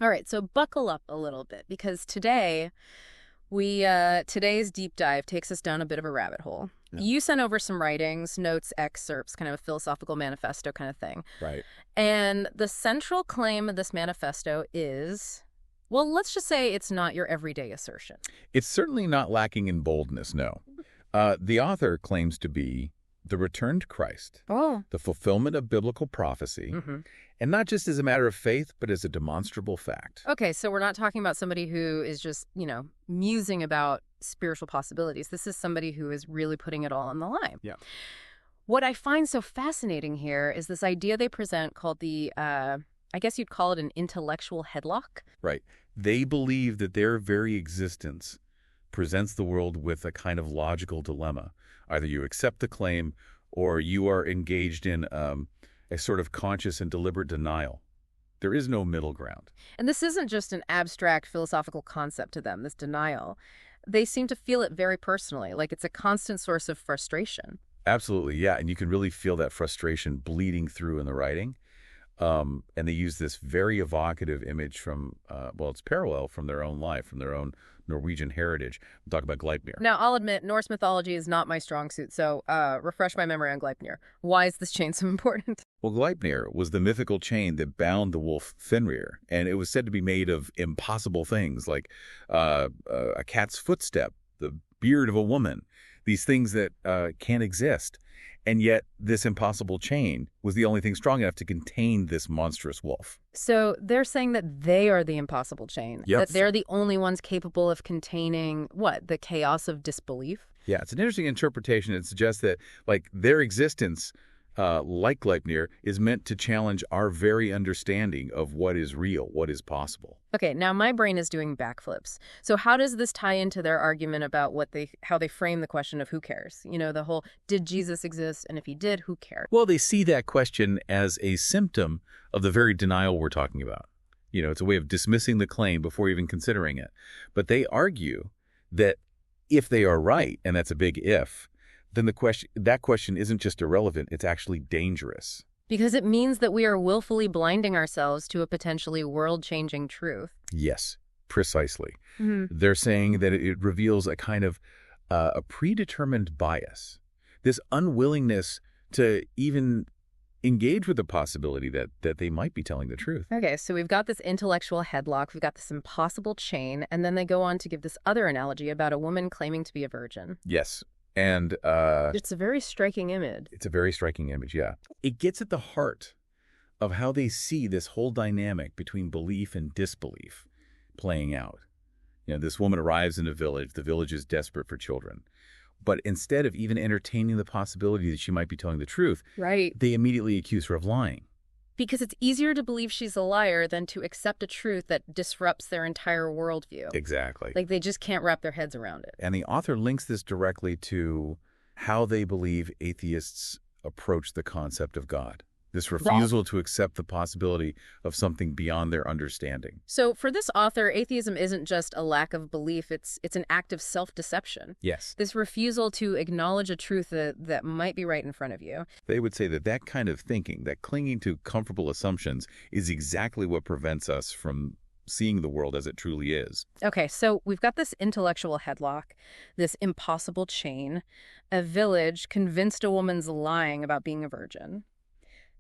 All right, so buckle up a little bit because today today's deep dive takes us down a bit of a rabbit hole. Yeah. You sent over some writings, notes, excerpts, kind of a philosophical manifesto kind of thing. Right. And the central claim of this manifesto is, well, let's just say it's not your everyday assertion. It's certainly not lacking in boldness, no. The author claims to be the returned Christ, Oh. the fulfillment of biblical prophecy, and not just as a matter of faith, but as a demonstrable fact. Okay, so we're not talking about somebody who is just, musing about spiritual possibilities. This is somebody who is really putting it all on the line. Yeah. What I find so fascinating here is this idea they present called the, I guess you'd call it an intellectual headlock. Right. They believe that their very existence presents the world with a kind of logical dilemma. Either you accept the claim or you are engaged in a sort of conscious and deliberate denial. There is no middle ground. And this isn't just an abstract philosophical concept to them, this denial. They seem to feel it very personally, like it's a constant source of frustration. Absolutely, yeah. And you can really feel that frustration bleeding through in the writing. And they use this very evocative image from, it's parallel from their own life, from their own Norwegian heritage. We'll talk about Gleipnir. Now, I'll admit, Norse mythology is not my strong suit, so refresh my memory on Gleipnir. Why is this chain so important? Well, Gleipnir was the mythical chain that bound the wolf Fenrir, and it was said to be made of impossible things like a cat's footstep, the beard of a woman, these things that can't exist. And yet this impossible chain was the only thing strong enough to contain this monstrous wolf. So they're saying that they are the impossible chain, Yep. that they're the only ones capable of containing, the chaos of disbelief? Yeah, it's an interesting interpretation. It suggests that, their existence, like Gleipnir, is meant to challenge our very understanding of what is real, what is possible. Okay, now my brain is doing backflips. So how does this tie into their argument about how they frame the question of who cares? The whole, did Jesus exist? And if he did, who cared? Well, they see that question as a symptom of the very denial we're talking about. It's a way of dismissing the claim before even considering it. But they argue that if they are right, and that's a big if, then that question isn't just irrelevant, it's actually dangerous. Because it means that we are willfully blinding ourselves to a potentially world-changing truth. Yes, precisely. They're saying that it reveals a kind of a predetermined bias, this unwillingness to even engage with the possibility that they might be telling the truth. Okay, so we've got this intellectual headlock, we've got this impossible chain, and then they go on to give this other analogy about a woman claiming to be a virgin. Yes. And it's a very striking image. It's a very striking image, yeah. It gets at the heart of how they see this whole dynamic between belief and disbelief playing out. This woman arrives in a village. The village is desperate for children. But instead of even entertaining the possibility that she might be telling the truth, right, they immediately accuse her of lying. Because it's easier to believe she's a liar than to accept a truth that disrupts their entire worldview. Exactly. They just can't wrap their heads around it. And the author links this directly to how they believe atheists approach the concept of God. This refusal to accept the possibility of something beyond their understanding. So for this author, atheism isn't just a lack of belief, it's an act of self-deception. Yes. This refusal to acknowledge a truth that might be right in front of you. They would say that kind of thinking, that clinging to comfortable assumptions, is exactly what prevents us from seeing the world as it truly is. Okay, so we've got this intellectual headlock, this impossible chain, a village convinced a woman's lying about being a virgin.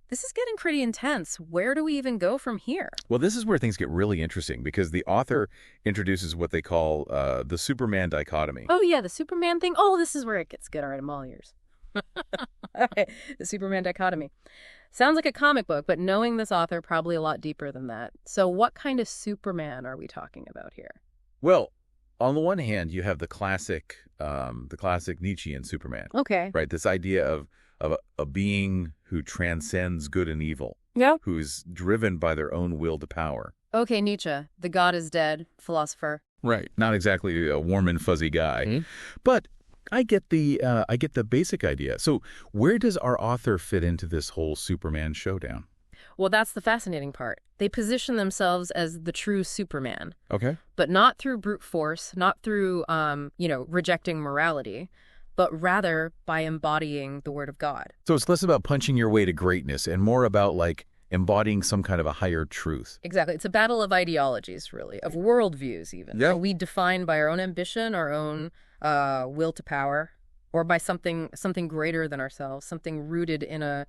This is getting pretty intense. Where do we even go from here? Well, this is where things get really interesting because the author introduces what they call the Superman dichotomy. Oh, yeah, the Superman thing. Oh, this is where it gets good. All right, I'm all ears. Okay, the Superman dichotomy. Sounds like a comic book, but knowing this author, probably a lot deeper than that. So what kind of Superman are we talking about here? Well, on the one hand, you have the classic Nietzschean Superman. Okay. Right, this idea of a being who transcends good and evil. Yeah. Who's driven by their own will to power. Okay, Nietzsche, the god is dead philosopher. Right. Not exactly a warm and fuzzy guy. But I get the basic idea. So where does our author fit into this whole Superman showdown? Well, that's the fascinating part. They position themselves as the true Superman. Okay. But not through brute force, not through, rejecting morality, but rather by embodying the word of God. So it's less about punching your way to greatness and more about, embodying some kind of a higher truth. Exactly. It's a battle of ideologies, really, of worldviews even. Yeah. Are we defined by our own ambition, our own will to power, or by something greater than ourselves, something rooted in a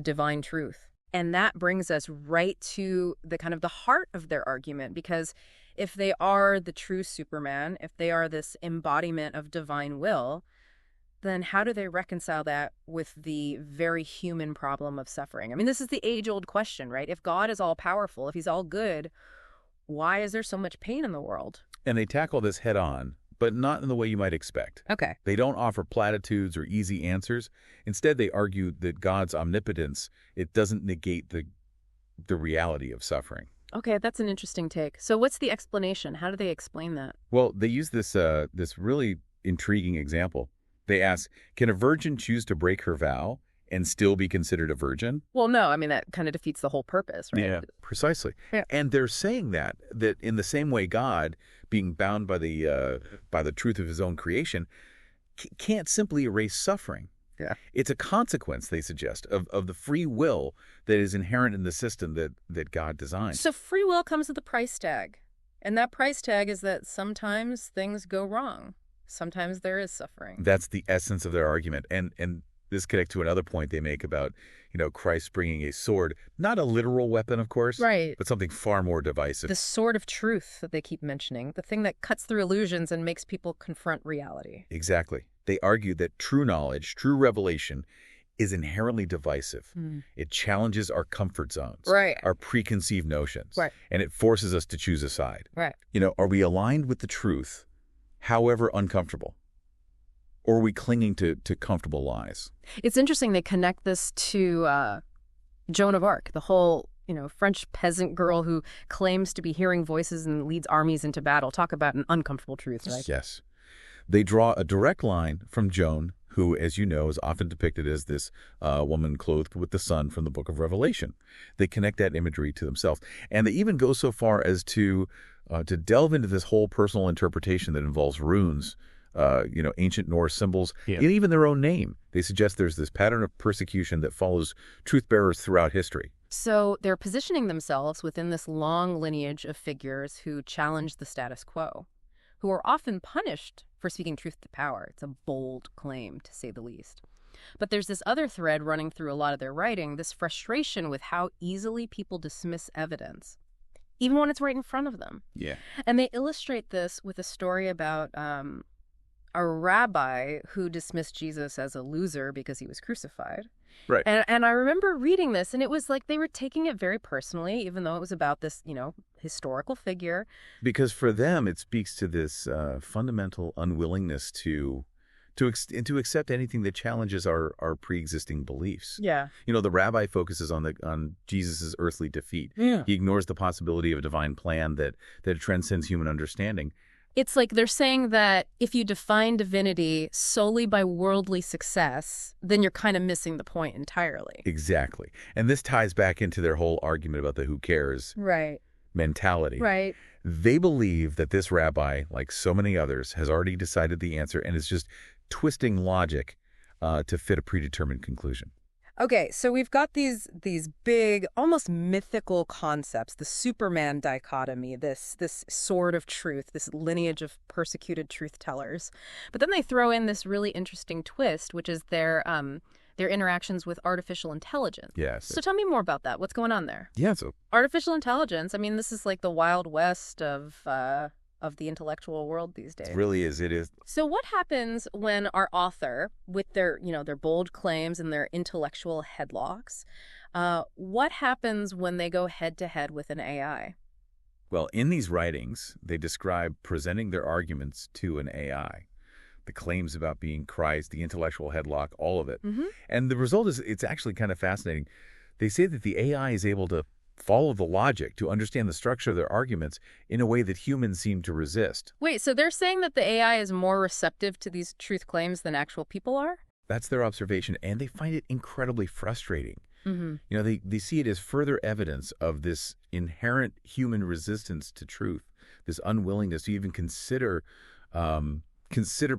divine truth? And that brings us right to the kind of the heart of their argument, because if they are the true Superman, if they are this embodiment of divine will, then how do they reconcile that with the very human problem of suffering? I mean, this is the age-old question, right? If God is all-powerful, if he's all good, why is there so much pain in the world? And they tackle this head on, but not in the way you might expect. Okay. They don't offer platitudes or easy answers. Instead, they argue that God's omnipotence, it doesn't negate the reality of suffering. Okay, that's an interesting take. So what's the explanation? How do they explain that? Well, they use this really intriguing example. They ask, can a virgin choose to break her vow and still be considered a virgin? Well, no, I mean, that kind of defeats the whole purpose, right? Yeah, precisely. Yeah. And they're saying that in the same way God, being bound by the truth of his own creation, can't simply erase suffering. Yeah. It's a consequence, they suggest, of the free will that is inherent in the system that God designed. So free will comes with a price tag. And that price tag is that sometimes things go wrong. Sometimes there is suffering. That's the essence of their argument. And this connects to another point they make about, Christ bringing a sword, not a literal weapon, of course, Right. but something far more divisive. The sword of truth that they keep mentioning, the thing that cuts through illusions and makes people confront reality. Exactly. They argue that true knowledge, true revelation, is inherently divisive. It challenges our comfort zones, Right. our preconceived notions, Right. and it forces us to choose a side. Right. Are we aligned with the truth, however uncomfortable? Or are we clinging to comfortable lies? It's interesting they connect this to Joan of Arc, the whole, French peasant girl who claims to be hearing voices and leads armies into battle. Talk about an uncomfortable truth, right? Yes. They draw a direct line from Joan, who, as you know, is often depicted as this woman clothed with the sun from the book of Revelation. They connect that imagery to themselves. And they even go so far as to delve into this whole personal interpretation that involves runes, ancient Norse symbols, and even their own name. They suggest there's this pattern of persecution that follows truth bearers throughout history. So they're positioning themselves within this long lineage of figures who challenge the status quo, who are often punished for speaking truth to power. It's a bold claim, to say the least. But there's this other thread running through a lot of their writing, this frustration with how easily people dismiss evidence, even when it's right in front of them. Yeah. And they illustrate this with a story about a rabbi who dismissed Jesus as a loser because he was crucified. Right. And I remember reading this, and it was like they were taking it very personally, even though it was about this, historical figure. Because for them, it speaks to this fundamental unwillingness to accept anything that challenges our pre-existing beliefs. Yeah. The rabbi focuses on Jesus's earthly defeat. Yeah. He ignores the possibility of a divine plan that transcends human understanding. It's like they're saying that if you define divinity solely by worldly success, then you're kind of missing the point entirely. Exactly. And this ties back into their whole argument about the who cares mentality. Right. They believe that this rabbi, like so many others, has already decided the answer and is just twisting logic to fit a predetermined conclusion. Okay, so we've got these big, almost mythical concepts, the Superman dichotomy, this sword of truth, this lineage of persecuted truth tellers. But then they throw in this really interesting twist, which is their interactions with artificial intelligence. Yes. So tell me more about that. What's going on there? Yeah, so Artificial intelligence, I mean, this is like the Wild West of the intellectual world these days. it really is. It is. So what happens when our author, with their bold claims and their intellectual headlocks, what happens when they go head-to-head with an AI? Well, in these writings, they describe presenting their arguments to an AI. The claims about being Christ, the intellectual headlock, all of it. Mm-hmm. And the result is, it's actually kind of fascinating. They say that the AI is able to follow the logic, to understand the structure of their arguments in a way that humans seem to resist. Wait, so they're saying that the AI is more receptive to these truth claims than actual people are? That's their observation, and they find it incredibly frustrating. Mm-hmm. They see it as further evidence of this inherent human resistance to truth, this unwillingness to even consider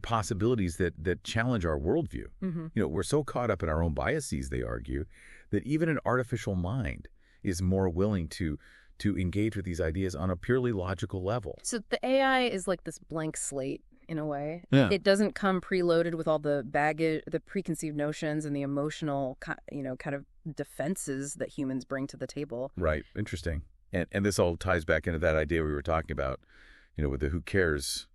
possibilities that challenge our worldview. Mm-hmm. We're so caught up in our own biases, they argue, that even an artificial mind is more willing to engage with these ideas on a purely logical level. So the AI is like this blank slate in a way. Yeah. It doesn't come preloaded with all the baggage, the preconceived notions and the emotional, kind of defenses that humans bring to the table. Right. Interesting. And this all ties back into that idea we were talking about, with the who cares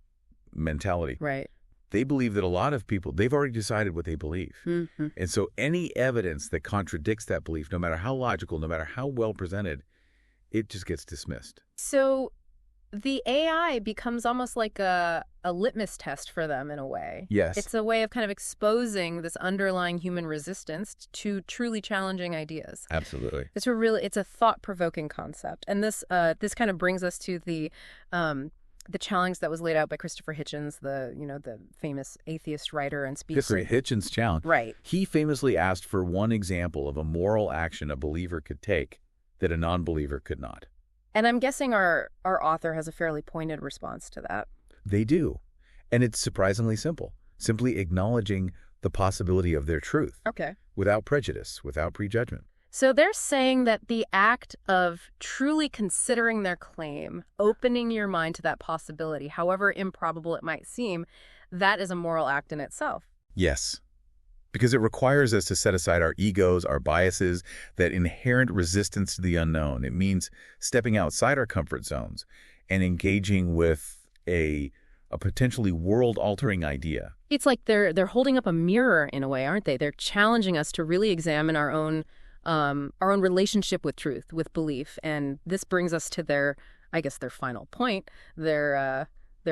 mentality. Right. They believe that a lot of people, they've already decided what they believe. Mm-hmm. And so any evidence that contradicts that belief, no matter how logical, no matter how well presented, it just gets dismissed. So the AI becomes almost like a litmus test for them in a way. Yes. It's a way of kind of exposing this underlying human resistance to truly challenging ideas. Absolutely. It's a thought-provoking concept. And this kind of brings us to the challenge that was laid out by Christopher Hitchens, the famous atheist writer and speaker. Christopher Hitchens' challenge. Right. He famously asked for one example of a moral action a believer could take that a non-believer could not. And I'm guessing our author has a fairly pointed response to that. They do. And it's surprisingly simple. Simply acknowledging the possibility of their truth. Okay. Without prejudice, without prejudgment. So they're saying that the act of truly considering their claim, opening your mind to that possibility, however improbable it might seem, that is a moral act in itself. Yes. Because it requires us to set aside our egos, our biases, that inherent resistance to the unknown. It means stepping outside our comfort zones and engaging with a potentially world-altering idea. It's like they're holding up a mirror in a way, aren't they? They're challenging us to really examine our own relationship with truth, with belief. And this brings us to their final point, their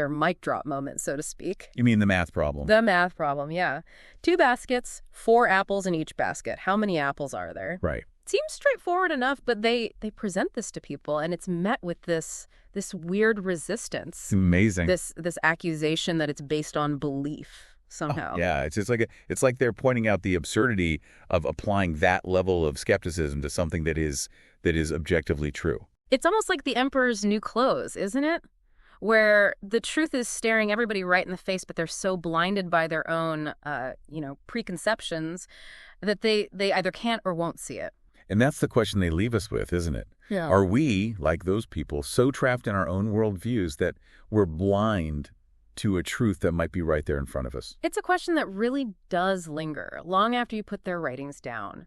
mic drop moment, so to speak. You mean the math problem? The math problem, yeah. 2 baskets, 4 apples in each basket. How many apples are there? Right. Seems straightforward enough, but they present this to people, and it's met with this weird resistance. It's amazing. This accusation that it's based on belief somehow. Oh, yeah, it's like they're pointing out the absurdity of applying that level of skepticism to something that is objectively true. It's almost like the emperor's new clothes, isn't it? Where the truth is staring everybody right in the face, but they're so blinded by their own, preconceptions that they either can't or won't see it. And that's the question they leave us with, isn't it? Yeah. Are we, like those people, so trapped in our own worldviews that we're blind to a truth that might be right there in front of us? It's a question that really does linger long after you put their writings down.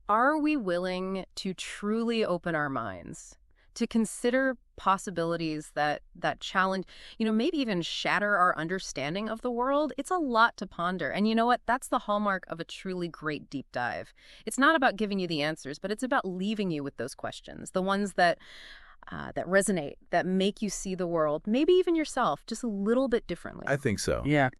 Are we willing to truly open our minds, to consider possibilities that challenge, maybe even shatter our understanding of the world? It's a lot to ponder. And you know what? That's the hallmark of a truly great deep dive. It's not about giving you the answers, but it's about leaving you with those questions, the ones that resonate, that make you see the world, maybe even yourself, just a little bit differently. I think so. Yeah.